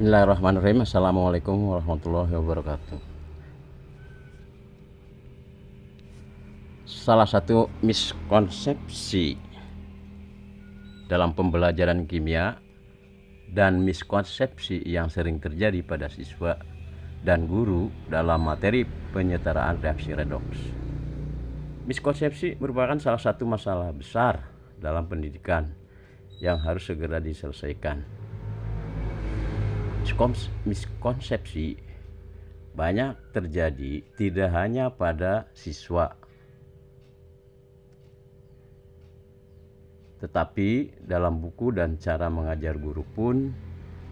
Bismillahirrahmanirrahim. Assalamualaikum warahmatullahi wabarakatuh. Salah satu miskonsepsi dalam pembelajaran kimia dan miskonsepsi yang sering terjadi pada siswa dan guru dalam materi penyetaraan reaksi redoks. Miskonsepsi merupakan salah satu masalah besar dalam pendidikan yang harus segera diselesaikan. Miskonsepsi banyak terjadi tidak hanya pada siswa, tetapi dalam buku dan cara mengajar guru pun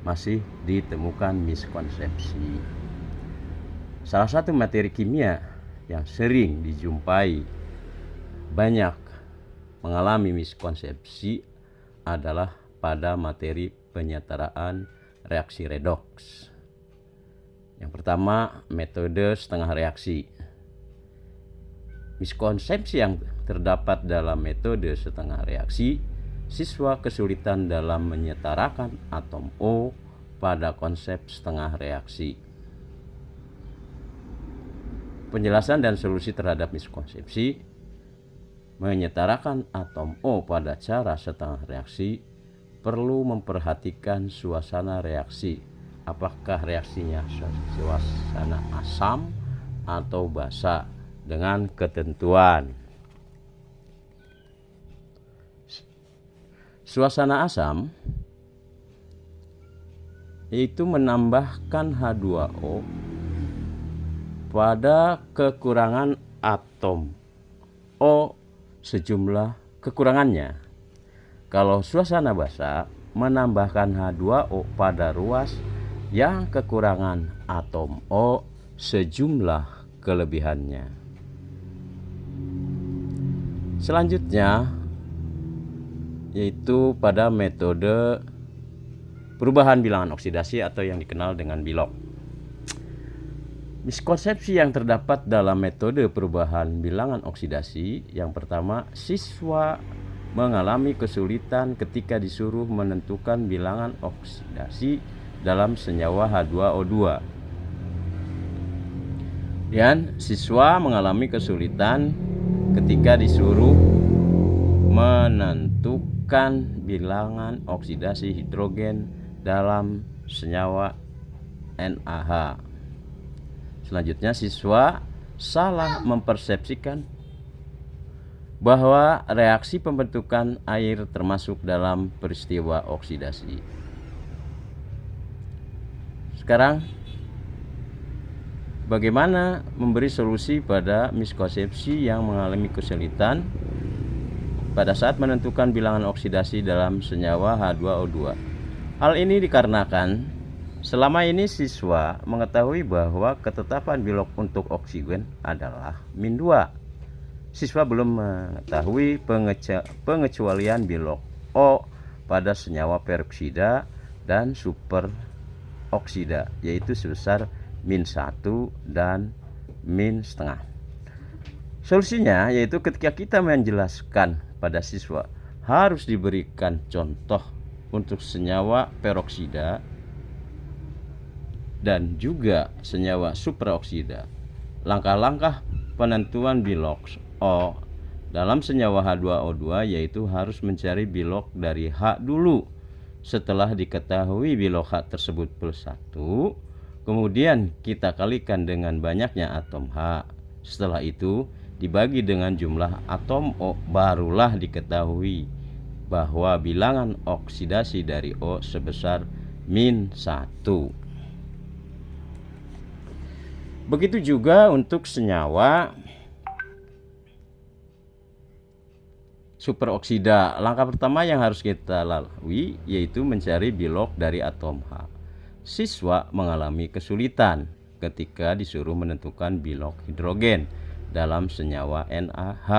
masih ditemukan miskonsepsi. Salah satu materi kimia yang sering dijumpai banyak mengalami miskonsepsi adalah pada materi penyetaraan reaksi redoks. Yang pertama, metode setengah reaksi. Miskonsepsi yang terdapat dalam metode setengah reaksi, siswa kesulitan dalam menyetarakan atom O pada konsep setengah reaksi. Penjelasan dan solusi terhadap miskonsepsi menyetarakan atom O pada cara setengah reaksi perlu memperhatikan suasana reaksi. Apakah reaksinya suasana asam atau basa dengan ketentuan. Suasana asam yaitu menambahkan H2O pada kekurangan atom O sejumlah kekurangannya. Kalau suasana basa menambahkan H2O pada ruas yang kekurangan atom O sejumlah kelebihannya. Selanjutnya yaitu pada metode perubahan bilangan oksidasi atau yang dikenal dengan Bilog. Miskonsepsi yang terdapat dalam metode perubahan bilangan oksidasi, yang pertama, siswa mengalami kesulitan ketika disuruh menentukan bilangan oksidasi dalam senyawa H2O2. Dan siswa mengalami kesulitan ketika disuruh menentukan bilangan oksidasi hidrogen dalam senyawa NaH. Selanjutnya, siswa salah mempersepsikan bahwa reaksi pembentukan air termasuk dalam peristiwa oksidasi. Sekarang, bagaimana memberi solusi pada miskonsepsi yang mengalami kesulitan pada saat menentukan bilangan oksidasi dalam senyawa H2O2? Hal ini dikarenakan selama ini siswa mengetahui bahwa ketetapan Bilog untuk oksigen adalah -2. Siswa belum mengetahui pengecualian Bilog O pada senyawa peroksida dan superoksida, yaitu sebesar -1 dan -0,5. Solusinya yaitu ketika kita menjelaskan pada siswa harus diberikan contoh untuk senyawa peroksida dan juga senyawa superoksida. Langkah-langkah penentuan Bilog O dalam senyawa H2O2 yaitu harus mencari Bilog dari H dulu. Setelah diketahui Bilog H tersebut +1, kemudian kita kalikan dengan banyaknya atom H. Setelah itu dibagi dengan jumlah atom O, barulah diketahui bahwa bilangan oksidasi dari O sebesar -1. Begitu juga untuk senyawa superoksida. Langkah pertama yang harus kita lalui yaitu mencari Bilog dari atom H. Siswa mengalami kesulitan ketika disuruh menentukan Bilog hidrogen dalam senyawa NaH.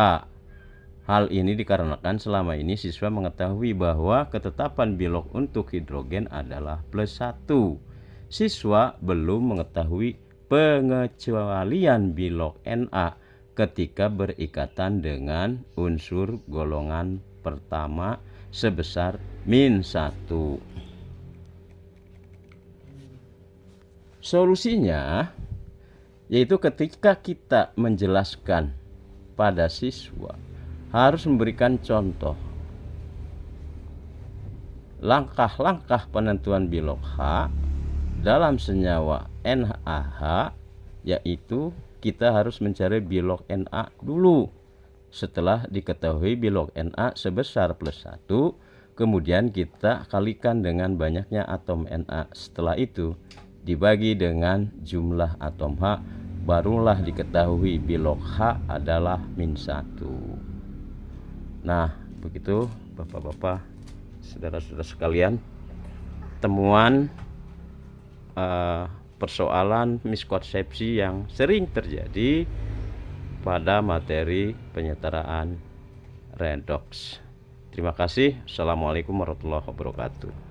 Hal ini dikarenakan selama ini siswa mengetahui bahwa ketetapan Bilog untuk hidrogen adalah +1. Siswa belum mengetahui pengecualian Bilog Na ketika berikatan dengan unsur golongan pertama sebesar -1. Solusinya yaitu ketika kita menjelaskan pada siswa, harus memberikan contoh langkah-langkah penentuan bilog H dalam senyawa NaH, yaitu kita harus mencari bilog Na dulu. Setelah diketahui bilog Na sebesar +1, kemudian kita kalikan dengan banyaknya atom Na. Setelah itu dibagi dengan jumlah atom H, barulah diketahui bilog H adalah -1. Nah, begitu Bapak-bapak, saudara-saudara sekalian, temuan persoalan miskonsepsi yang sering terjadi pada materi penyetaraan redoks. Terima kasih. Assalamualaikum warahmatullahi wabarakatuh.